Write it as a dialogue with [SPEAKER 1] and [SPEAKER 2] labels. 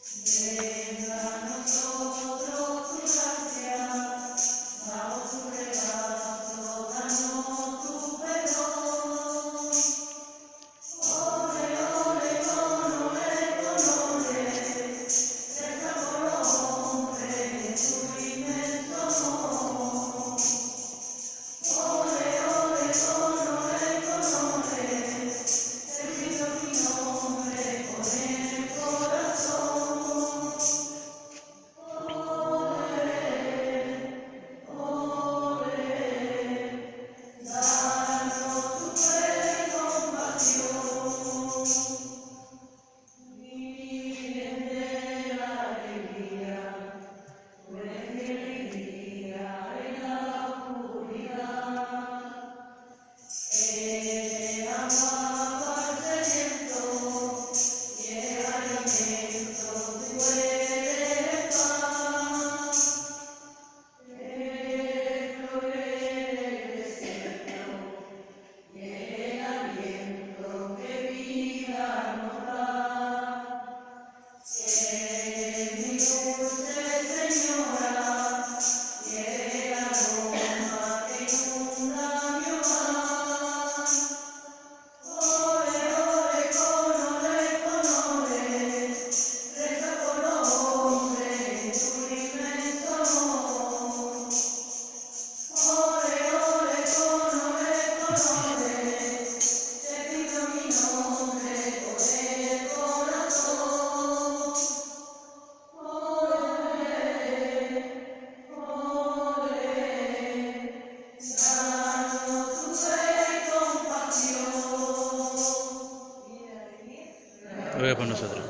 [SPEAKER 1] Venga a nosotros tu gracia, bajo tu regazo, danos tu perdón. Ole, ole, con ole, reza por hombre tu inmenso amor. Ole, ole, con ole, escrito mi nombre con el corazón. Danos tu fe y compasión, Virgen de la alegría, tu alegría en la oscuridad. Agua para el sediento y el alimento tú eres paz. El desierto y el aliento que vida nos da. Mi dulce Señora, y el aroma que inunda mi hogar. Ole, ole, con ole, reza por hombre tu inmenso amor. Ole, ole, con ole, te pido mi nombre por el corazón. Ole, danos tu fe y compasión.
[SPEAKER 2] Ruega por nosotros.